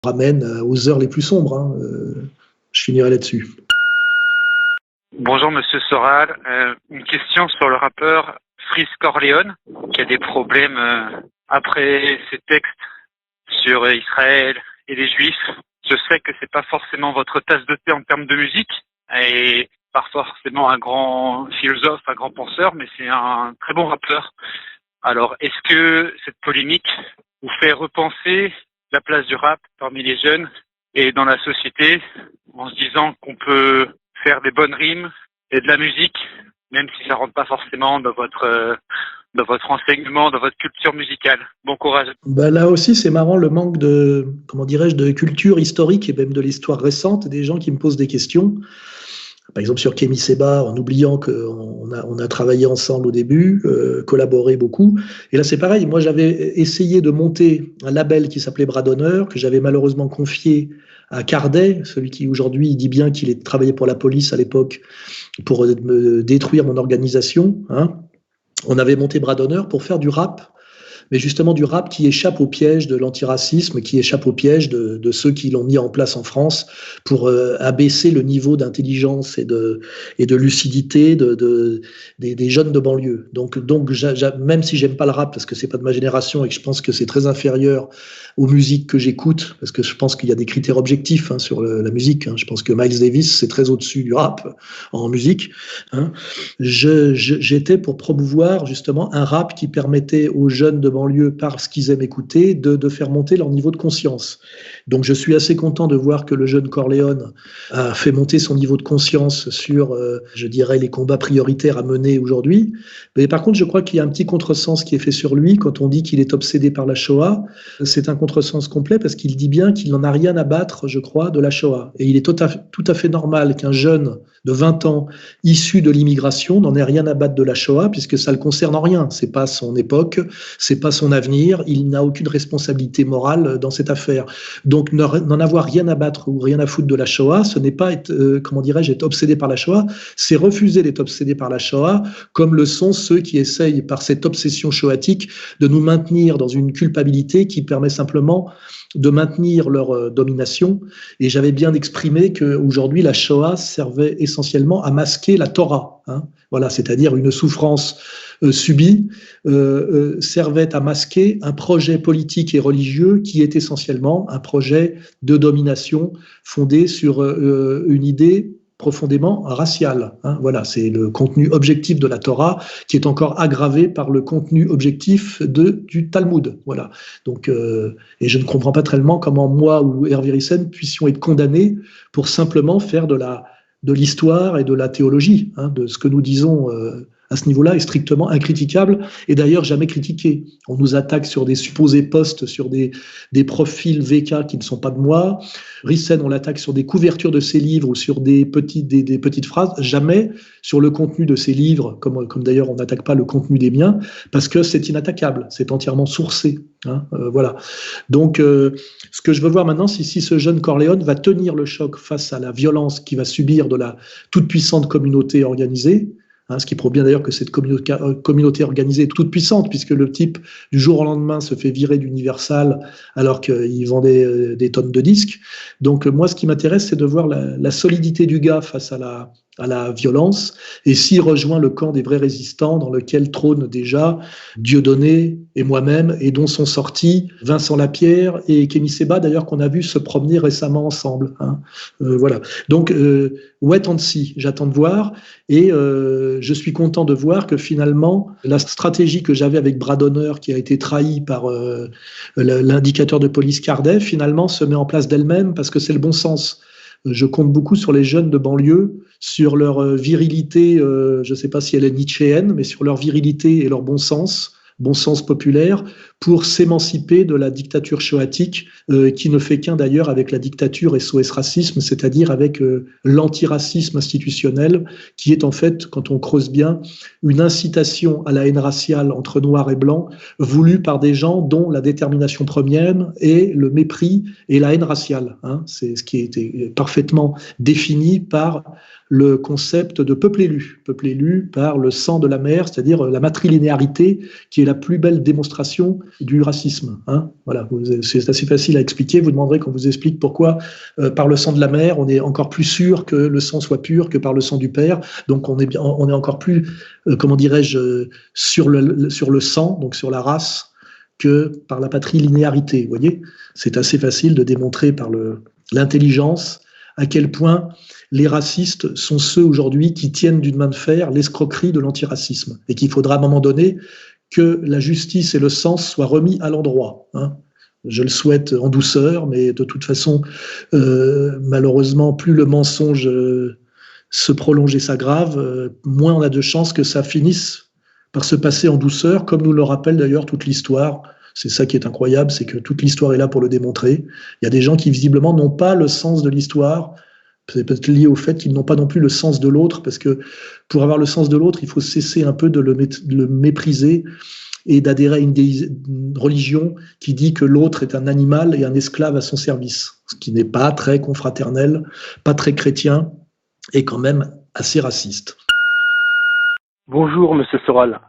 ramène aux heures les plus sombres. Je finirai là-dessus. Bonjour Monsieur Soral, une question sur le rappeur Freeze Corleone qui a des problèmes après ses textes sur Israël et les Juifs. Je sais que c'est pas forcément votre tasse de thé en termes de musique et pas forcément un grand philosophe, un grand penseur, mais c'est un très bon rappeur. Alors, est-ce que cette polémique vous fait repenser la place du rap parmi les jeunes et dans la société en se disant qu'on peut faire des bonnes rimes et de la musique, même si ça rentre pas forcément dans votre enseignement, dans votre culture musicale. Bon courage. Là aussi, c'est marrant le manque de, de culture historique et même de l'histoire récente des gens qui me posent des questions. Par exemple, sur Kémy Séba, en oubliant qu'on a travaillé ensemble au début, collaboré beaucoup. Et là, c'est pareil. Moi, j'avais essayé de monter un label qui s'appelait Bras d'Honneur, que j'avais malheureusement confié à Cardet, celui qui aujourd'hui dit bien qu'il travaillait pour la police à l'époque pour me détruire mon organisation. On avait monté Bras d'Honneur pour faire du rap, mais justement du rap qui échappe au piège de l'antiracisme, qui échappe au piège de ceux qui l'ont mis en place en France pour abaisser le niveau d'intelligence et de lucidité des jeunes de banlieue. Donc même si j'aime pas le rap parce que c'est pas de ma génération et que je pense que c'est très inférieur aux musiques que j'écoute, parce que je pense qu'il y a des critères objectifs sur la musique. Je pense que Miles Davis c'est très au-dessus du rap en musique. J'étais pour promouvoir justement un rap qui permettait aux jeunes de banlieue, parce qu'ils aiment écouter, de faire monter leur niveau de conscience. Donc je suis assez content de voir que le jeune Corleone a fait monter son niveau de conscience sur, je dirais, les combats prioritaires à mener aujourd'hui. Mais par contre, je crois qu'il y a un petit contresens qui est fait sur lui quand on dit qu'il est obsédé par la Shoah. C'est un contresens complet parce qu'il dit bien qu'il n'en a rien à battre, je crois, de la Shoah. Et il est tout à fait normal qu'un jeune de 20 ans issu de l'immigration n'en ait rien à battre de la Shoah puisque ça le concerne en rien. C'est pas son époque, c'est pas son avenir. Il n'a aucune responsabilité morale dans cette affaire. Donc n'en avoir rien à battre ou rien à foutre de la Shoah, ce n'est pas être, être obsédé par la Shoah, c'est refuser d'être obsédé par la Shoah, comme le sont ceux qui essayent par cette obsession shoatique de nous maintenir dans une culpabilité qui permet simplement de maintenir leur domination. Et j'avais bien exprimé qu'aujourd'hui, la Shoah servait essentiellement à masquer la Torah. Voilà, c'est-à-dire une souffrance subie servait à masquer un projet politique et religieux qui est essentiellement un projet de domination fondé sur une idée profondément raciale. Voilà, c'est le contenu objectif de la Torah qui est encore aggravé par le contenu objectif du Talmud. Voilà. Donc, et je ne comprends pas tellement comment moi ou Hervé Ryssen puissions être condamnés pour simplement faire de l'histoire et de la théologie. De ce que nous disons à ce niveau-là est strictement incritiquable et d'ailleurs jamais critiqué. On nous attaque sur des supposés posts, sur des profils VK qui ne sont pas de moi. Ryssen, on l'attaque sur des couvertures de ses livres ou sur des petites phrases, jamais sur le contenu de ses livres, comme d'ailleurs on n'attaque pas le contenu des miens, parce que c'est inattaquable, c'est entièrement sourcé. Voilà. Donc, ce que je veux voir maintenant, c'est si ce jeune Corleone va tenir le choc face à la violence qu'il va subir de la toute-puissante communauté organisée, ce qui prouve bien d'ailleurs que cette communauté organisée est toute puissante, puisque le type, du jour au lendemain, se fait virer d'Universal alors qu'il vendait des tonnes de disques. Donc moi, ce qui m'intéresse, c'est de voir la solidité du gars face à la violence, et s'il rejoint le camp des vrais résistants dans lequel trônent déjà Dieudonné et moi-même, et dont sont sortis Vincent Lapierre et Kémy Séba, d'ailleurs, qu'on a vu se promener récemment ensemble. Voilà. Donc, wait and see, j'attends de voir, et je suis content de voir que finalement, la stratégie que j'avais avec Bras d'Honneur, qui a été trahie par l'indicateur de police Cardet, finalement se met en place d'elle-même, parce que c'est le bon sens. Je compte beaucoup sur les jeunes de banlieue, sur leur virilité, je ne sais pas si elle est nietzschéenne, mais sur leur virilité et leur bon sens populaire, pour s'émanciper de la dictature shoatique, qui ne fait qu'un d'ailleurs avec la dictature SOS Racisme, c'est-à-dire avec l'antiracisme institutionnel, qui est en fait, quand on creuse bien, une incitation à la haine raciale entre noirs et blancs, voulue par des gens dont la détermination première est le mépris et la haine raciale. C'est ce qui a été parfaitement défini par le concept de peuple élu par le sang de la mère, c'est-à-dire la matrilinéarité, qui est la plus belle démonstration du racisme. Voilà, c'est assez facile à expliquer. Vous demanderez qu'on vous explique pourquoi, par le sang de la mère, on est encore plus sûr que le sang soit pur que par le sang du père. Donc on est encore plus, comment dirais-je, sur le sang, donc sur la race, que par la patrilinéarité. Vous voyez, c'est assez facile de démontrer par l'intelligence à quel point les racistes sont ceux aujourd'hui qui tiennent d'une main de fer l'escroquerie de l'antiracisme et qu'il faudra à un moment donné que la justice et le sens soient remis à l'endroit. Je le souhaite en douceur, mais de toute façon, malheureusement, plus le mensonge se prolonge et s'aggrave, moins on a de chances que ça finisse par se passer en douceur, comme nous le rappelle d'ailleurs toute l'histoire. C'est ça qui est incroyable, c'est que toute l'histoire est là pour le démontrer. Il y a des gens qui visiblement n'ont pas le sens de l'histoire. C'est peut-être lié au fait qu'ils n'ont pas non plus le sens de l'autre, parce que pour avoir le sens de l'autre, il faut cesser un peu de le mépriser et d'adhérer à une religion qui dit que l'autre est un animal et un esclave à son service, ce qui n'est pas très confraternel, pas très chrétien et quand même assez raciste. Bonjour Monsieur Soral.